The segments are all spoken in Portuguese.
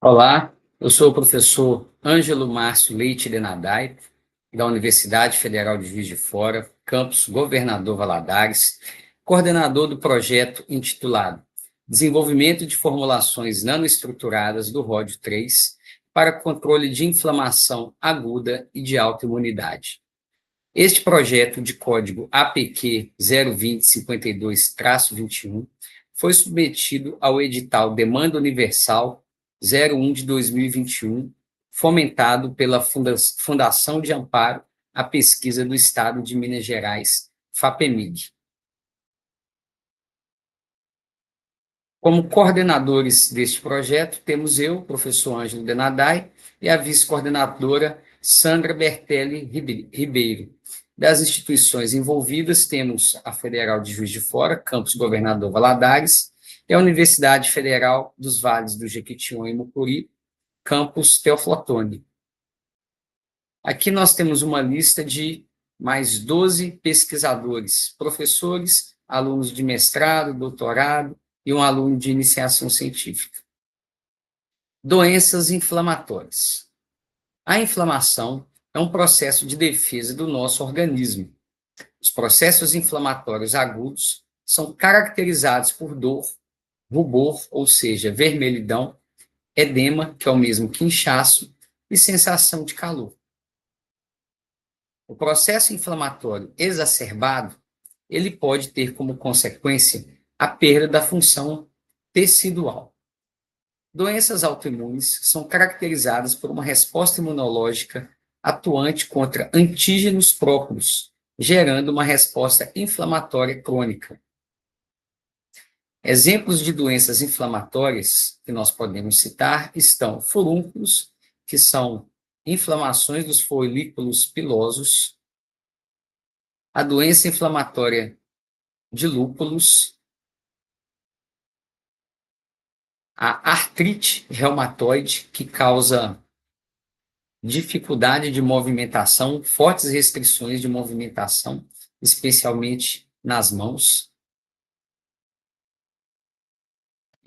Olá, eu sou o professor Ângelo Márcio Leite Denadai, da Universidade Federal de Juiz de Fora, campus Governador Valadares, coordenador do projeto intitulado Desenvolvimento de Formulações Nanoestruturadas do Ródio 3 para Controle de Inflamação Aguda e de Autoimunidade. Este projeto de código APQ 02052-21 foi submetido ao edital Demanda Universal 01 de 2021, fomentado pela Fundação de Amparo à Pesquisa do Estado de Minas Gerais, FAPEMIG. Como coordenadores deste projeto, temos eu, professor Ângelo Denadai, e a vice-coordenadora Sandra Bertelli Ribeiro. Das instituições envolvidas, temos a Federal de Juiz de Fora, campus Governador Valadares, e a Universidade Federal dos Vales do Jequitinhonha e Mucuri, campus Teófilo Otoni. Aqui nós temos uma lista de mais 12 pesquisadores, professores, alunos de mestrado, doutorado e um aluno de iniciação científica. Doenças inflamatórias. A inflamação é um processo de defesa do nosso organismo. Os processos inflamatórios agudos são caracterizados por dor, rubor, ou seja, vermelhidão, edema, que é o mesmo que inchaço, e sensação de calor. O processo inflamatório exacerbado, ele pode ter como consequência a perda da função tecidual. Doenças autoimunes são caracterizadas por uma resposta imunológica atuante contra antígenos próprios, gerando uma resposta inflamatória crônica. Exemplos de doenças inflamatórias que nós podemos citar estão furúnculos, que são inflamações dos folículos pilosos, a doença inflamatória de lúpulos, a artrite reumatoide, que causa dificuldade de movimentação, fortes restrições de movimentação, especialmente nas mãos.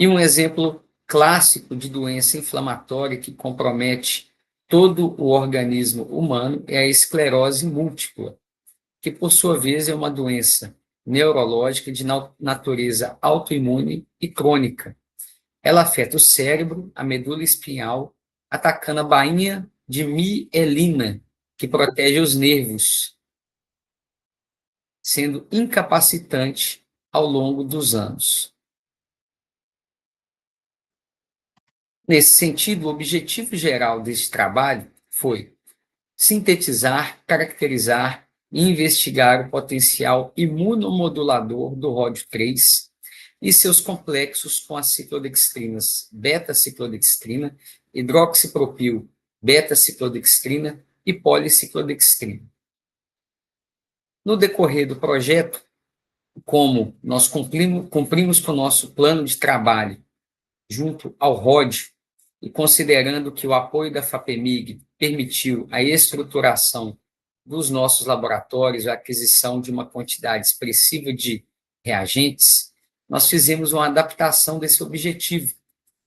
E um exemplo clássico de doença inflamatória que compromete todo o organismo humano é a esclerose múltipla, que, por sua vez, é uma doença neurológica de natureza autoimune e crônica. Ela afeta o cérebro, a medula espinhal, atacando a bainha de mielina, que protege os nervos, sendo incapacitante ao longo dos anos. Nesse sentido, o objetivo geral deste trabalho foi sintetizar, caracterizar e investigar o potencial imunomodulador do ródio 3 e seus complexos com as ciclodextrinas beta-ciclodextrina, hidroxipropil beta-ciclodextrina e policiclodextrina. No decorrer do projeto, como nós cumprimos com o nosso plano de trabalho junto ao ROD, e considerando que o apoio da FAPEMIG permitiu a estruturação dos nossos laboratórios, a aquisição de uma quantidade expressiva de reagentes, nós fizemos uma adaptação desse objetivo,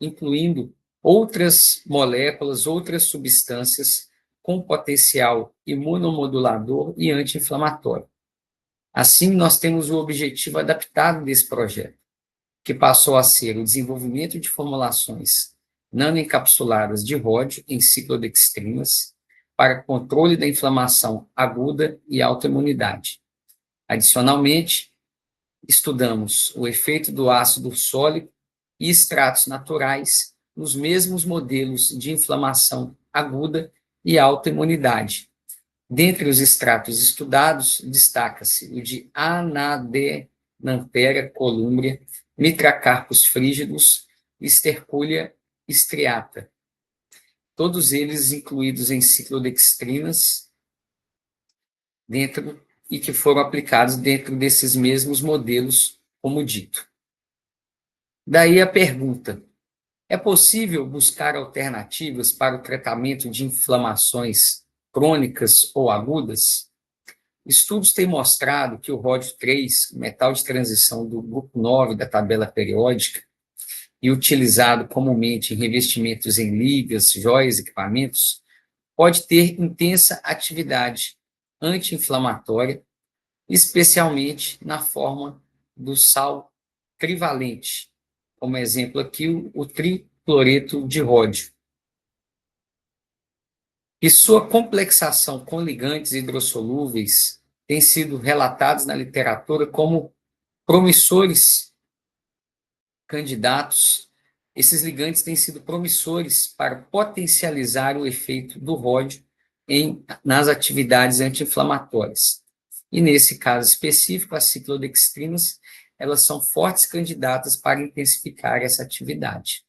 incluindo outras moléculas, outras substâncias com potencial imunomodulador e anti-inflamatório. Assim, nós temos o objetivo adaptado desse projeto, que passou a ser o desenvolvimento de formulações nanoencapsuladas de ródio em ciclodextrinas para controle da inflamação aguda e autoimunidade. Adicionalmente, estudamos o efeito do ácido sólico e extratos naturais nos mesmos modelos de inflamação aguda e autoimunidade. Dentre os extratos estudados, destaca-se o de Anadenanthera columbria, Mitracarpus frígidos e Sterculia striata, todos eles incluídos em ciclodextrinas e que foram aplicados dentro desses mesmos modelos, como dito. Daí a pergunta: é possível buscar alternativas para o tratamento de inflamações crônicas ou agudas? Estudos têm mostrado que o ródio 3, metal de transição do grupo 9 da tabela periódica, e utilizado comumente em revestimentos em ligas, joias, equipamentos, pode ter intensa atividade anti-inflamatória, especialmente na forma do sal trivalente, como exemplo aqui o tricloreto de ródio. E sua complexação com ligantes hidrossolúveis tem sido relatados na literatura como promissores candidatos. Esses ligantes têm sido promissores para potencializar o efeito do ródio nas atividades anti-inflamatórias. E nesse caso específico, as ciclodextrinas, elas são fortes candidatas para intensificar essa atividade.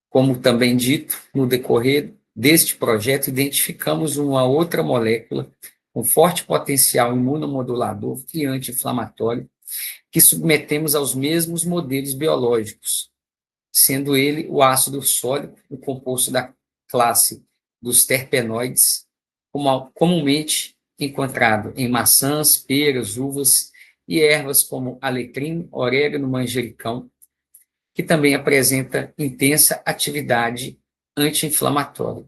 Como também dito, no decorrer deste projeto, identificamos uma outra molécula com forte potencial imunomodulador e anti-inflamatório, que submetemos aos mesmos modelos biológicos, sendo ele o ácido sólico, o composto da classe dos terpenoides, comumente encontrado em maçãs, peras, uvas e ervas como alecrim, orégano, manjericão, que também apresenta intensa atividade anti-inflamatória.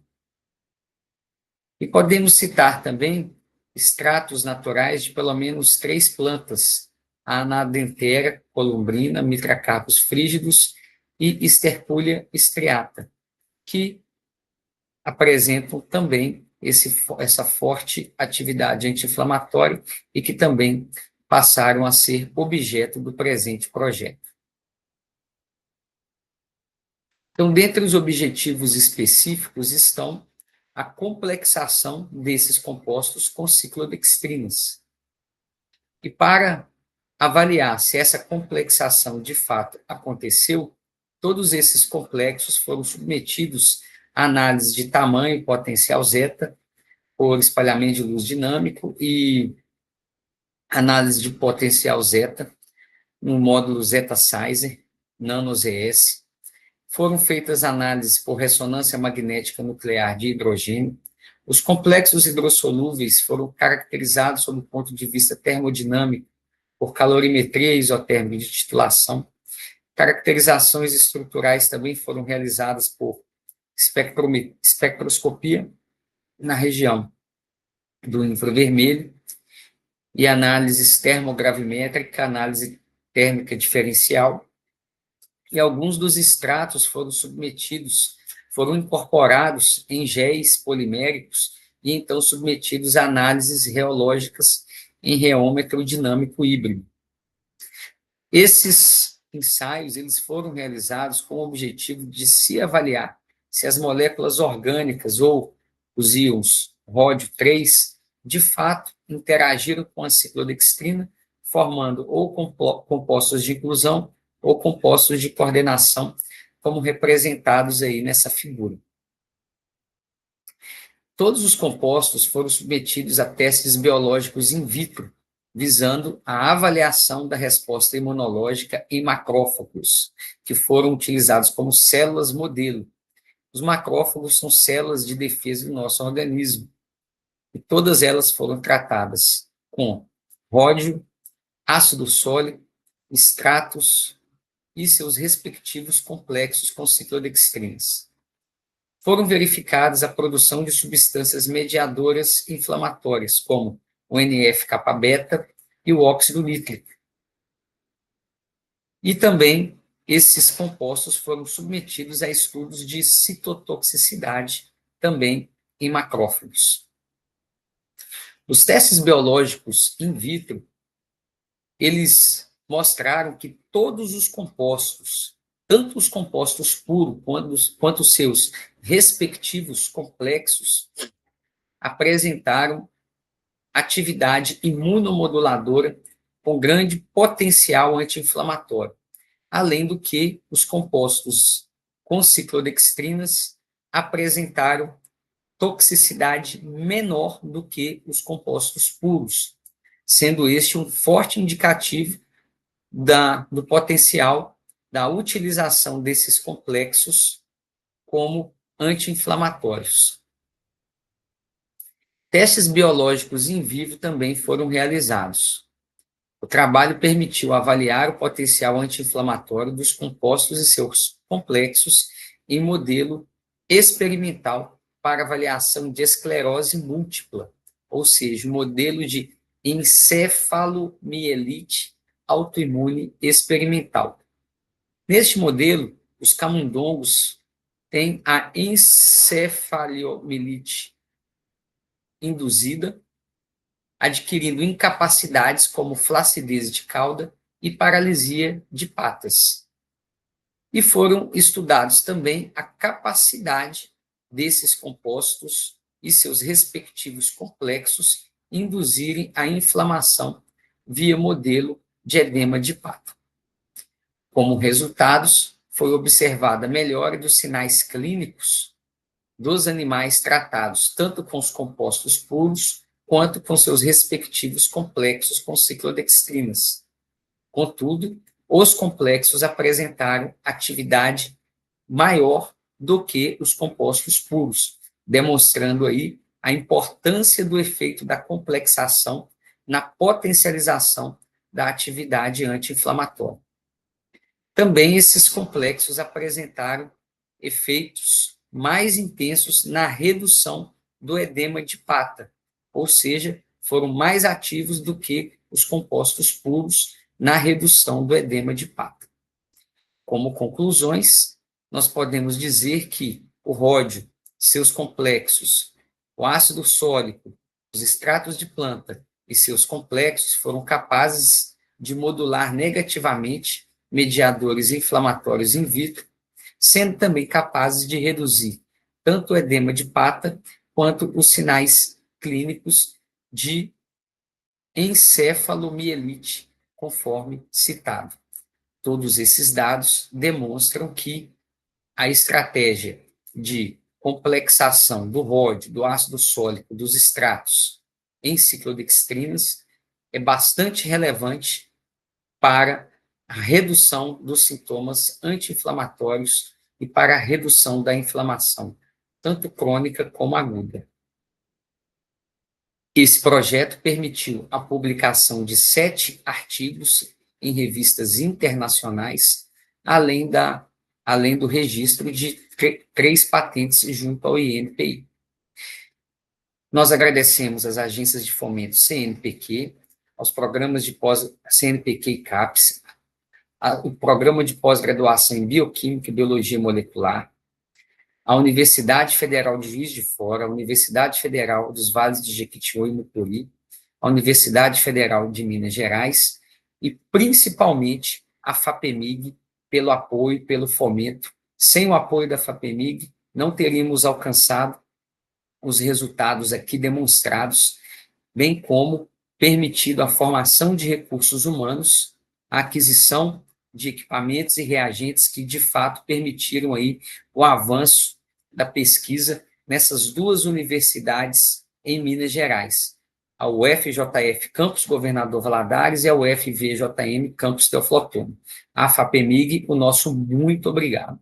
E podemos citar também extratos naturais de pelo menos 3 plantas, a Anadenthera columbrina, Mitracarpus frígidos e Sterculia striata, que apresentam também essa forte atividade anti-inflamatória e que também passaram a ser objeto do presente projeto. Então, dentre os objetivos específicos estão a complexação desses compostos com ciclodextrinas. E para avaliar se essa complexação de fato aconteceu, todos esses complexos foram submetidos a análise de tamanho potencial zeta, por espalhamento de luz dinâmico, e análise de potencial zeta no módulo Zeta Sizer, nano-ZS. Foram feitas análises por ressonância magnética nuclear de hidrogênio. Os complexos hidrossolúveis foram caracterizados sob o ponto de vista termodinâmico por calorimetria isotérmica de titulação. Caracterizações estruturais também foram realizadas por espectroscopia na região do infravermelho e análises termogravimétrica, análise térmica diferencial. E alguns dos extratos foram incorporados em géis poliméricos e então submetidos a análises reológicas em reômetro dinâmico híbrido. Esses ensaios eles foram realizados com o objetivo de se avaliar se as moléculas orgânicas ou os íons ródio 3 de fato interagiram com a ciclodextrina, formando ou compostos de inclusão ou compostos de coordenação, como representados aí nessa figura. Todos os compostos foram submetidos a testes biológicos in vitro, visando a avaliação da resposta imunológica em macrófagos, que foram utilizados como células modelo. Os macrófagos são células de defesa do nosso organismo, e todas elas foram tratadas com ródio, ácido sólico, extratos e seus respectivos complexos com ciclodextrinas. Foram verificadas a produção de substâncias mediadoras inflamatórias, como o NF-kappa-beta e o óxido nítrico. E também esses compostos foram submetidos a estudos de citotoxicidade, também em macrófagos. Os testes biológicos in vitro, eles mostraram que todos os compostos, tanto os compostos puros quanto os seus respectivos complexos, apresentaram atividade imunomoduladora com grande potencial anti-inflamatório, além do que os compostos com ciclodextrinas apresentaram toxicidade menor do que os compostos puros, sendo este um forte indicativo do potencial da utilização desses complexos como anti-inflamatórios. Testes biológicos in vivo também foram realizados. O trabalho permitiu avaliar o potencial anti-inflamatório dos compostos e seus complexos em modelo experimental para avaliação de esclerose múltipla, ou seja, modelo de encefalomielite autoimune experimental. Neste modelo, os camundongos têm a encefalomielite induzida, adquirindo incapacidades como flacidez de cauda e paralisia de patas. E foram estudados também a capacidade desses compostos e seus respectivos complexos induzirem a inflamação via modelo de edema de pata. Como resultados, foi observada a melhora dos sinais clínicos dos animais tratados tanto com os compostos puros quanto com seus respectivos complexos com ciclodextrinas. Contudo, os complexos apresentaram atividade maior do que os compostos puros, demonstrando aí a importância do efeito da complexação na potencialização da atividade anti-inflamatória. Também esses complexos apresentaram efeitos mais intensos na redução do edema de pata, ou seja, foram mais ativos do que os compostos puros na redução do edema de pata. Como conclusões, nós podemos dizer que o ródio, seus complexos, o ácido sólico, os extratos de planta e seus complexos foram capazes de modular negativamente mediadores inflamatórios in vitro, sendo também capazes de reduzir tanto o edema de pata quanto os sinais clínicos de encefalomielite, conforme citado. Todos esses dados demonstram que a estratégia de complexação do ródio, do ácido sólico, dos extratos em ciclodextrinas é bastante relevante para a redução dos sintomas anti-inflamatórios e para a redução da inflamação, tanto crônica como aguda. Esse projeto permitiu a publicação de 7 artigos em revistas internacionais, além do registro de 3 patentes junto ao INPI. Nós agradecemos às agências de fomento CNPq, aos programas de pós CNPq e CAPES, o programa de pós-graduação em Bioquímica e Biologia Molecular, a Universidade Federal de Juiz de Fora, a Universidade Federal dos Vales de Jequitinhonha e Mucuri, a Universidade Federal de Minas Gerais e, principalmente, a FAPEMIG, pelo apoio, pelo fomento. Sem o apoio da FAPEMIG, não teríamos alcançado os resultados aqui demonstrados, bem como permitido a formação de recursos humanos, a aquisição de equipamentos e reagentes que, de fato, permitiram aí o avanço da pesquisa nessas 2 universidades em Minas Gerais, a UFJF Campus Governador Valadares e a UFVJM Campus Teoflotone. A FAPEMIG, o nosso muito obrigado.